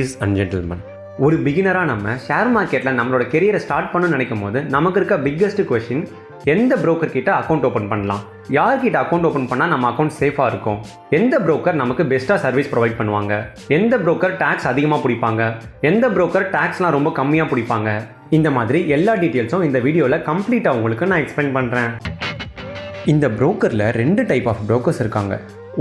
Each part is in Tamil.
லேடிஸ் அண்ட் ஜென்டில்மன், ஒரு பிகினராக நம்ம ஷேர் மார்க்கெட்டில் நம்மளோட கெரியரை ஸ்டார்ட் பண்ணணும்னு நினைக்கும் போது நமக்கு இருக்க பிக்கஸ்ட் கொஷின், எந்த broker கிட்ட அக்கௌண்ட் ஓப்பன் பண்ணலாம், யார்கிட்ட அக்கௌண்ட் ஓப்பன் பண்ணால் நம்ம அக்கௌண்ட் சேஃபாக இருக்கும், எந்த broker நமக்கு பெஸ்ட்டாக சர்வீஸ் ப்ரொவைட் பண்ணுவாங்க, எந்த broker டேக்ஸ் அதிகமாக பிடிப்பாங்க, எந்த broker டேக்ஸ்லாம் ரொம்ப கம்மியாக பிடிப்பாங்க. இந்த மாதிரி எல்லா டீட்டெயில்ஸும் இந்த வீடியோவில் கம்ப்ளீட்டாக உங்களுக்கு நான் எக்ஸ்பிளைன் பண்ணுறேன். இந்த brokerல 2 டைப் ஆஃப் brokers இருக்காங்க.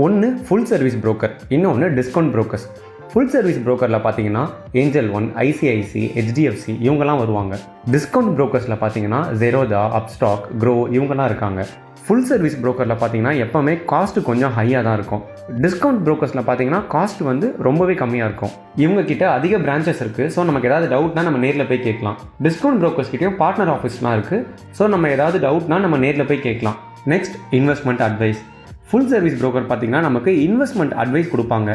ஒன்று ஃபுல் சர்வீஸ் broker, இன்னொன்று டிஸ்கவுண்ட் brokers. ஃபுல் சர்வீஸ் brokerல பார்த்தீங்கன்னா ஏஞ்சல் ஒன், ஐசிஐசி, ஹெச்டிஎஃப்சி இவங்கெல்லாம் வருவாங்க. டிஸ்கவுண்ட் brokersல பார்த்தீங்கன்னா ஜெரோதா, அப்ஸ்டாக், க்ரோ இவங்கெல்லாம் இருக்காங்க. ஃபுல் சர்வீஸ் brokerல பார்த்தீங்கன்னா எப்போவுமே காஸ்ட் கொஞ்சம் ஹையாக தான் இருக்கும். டிஸ்கவுண்ட் brokersல பார்த்தீங்கன்னா காஸ்ட் ரொம்பவே கம்மியாக இருக்கும். இவங்க கிட்ட அதிக பிரான்ச்சஸ் இருக்குது. ஸோ நமக்கு ஏதாவது டவுட்னா நம்ம நேரில் போய் கேட்கலாம். டிஸ்கவுண்ட் brokers கிட்டேயும் பார்ட்னர் ஆஃபீஸ்லாம் இருக்குது. ஸோ நம்ம ஏதாவது டவுட்னா நம்ம நேரில் போய் கேட்கலாம். Next, investment advice. Full service broker பார்த்தீங்கன்னா நமக்கு இன்வெஸ்ட்மெண்ட் அட்வைஸ் கொடுப்பாங்க.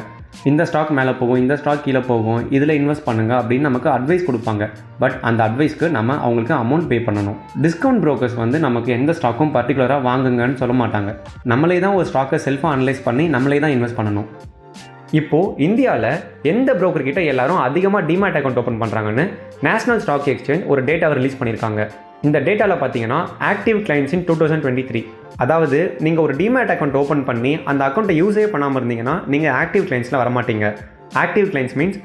இந்த ஸ்டாக் மேலே போகும், இந்த ஸ்டாக் கீழே போகும், இதில் இன்வெஸ்ட் பண்ணுங்கள் அப்படின்னு நமக்கு அட்வைஸ் கொடுப்பாங்க. பட் அந்த அட்வைஸ்க்கு நம்ம அவங்களுக்கு அமௌண்ட் பே பண்ணணும். டிஸ்கவுண்ட் brokers நமக்கு எந்த ஸ்டாக்கும் பர்டிகுலராக வாங்குங்கன்னு சொல்ல மாட்டாங்க. நம்மளே தான் ஒரு ஸ்டாக்கை செல்ஃபாக அனலைஸ் பண்ணி நம்மளே தான் இன்வெஸ்ட் பண்ணணும். இப்போது இந்தியாவில் எந்த broker கிட்ட எல்லாரும் அதிகமாக டிமேட் அக்கௌண்ட் ஓப்பன் பண்ணுறாங்கன்னு நேஷனல் ஸ்டாக் எக்ஸ்சேஞ்ச் ஒரு டேட்டாவை ரிலீஸ் பண்ணியிருக்காங்க. இந்த டேட்டாவில் பார்த்தீங்கன்னா ஆக்டிவ் கிளைண்ட்ஸ் இன் 2023, அதாவது நீங்கள் ஒரு டிமேட் அக்கௌண்ட் ஓப்பன் பண்ணி அந்த அக்கௌண்ட்டை யூஸே பண்ணாமல் இருந்தீங்கன்னா நீங்கள் ஆக்டிவ் கிளைண்ட்ஸில் வரமாட்டீங்க. Active clients means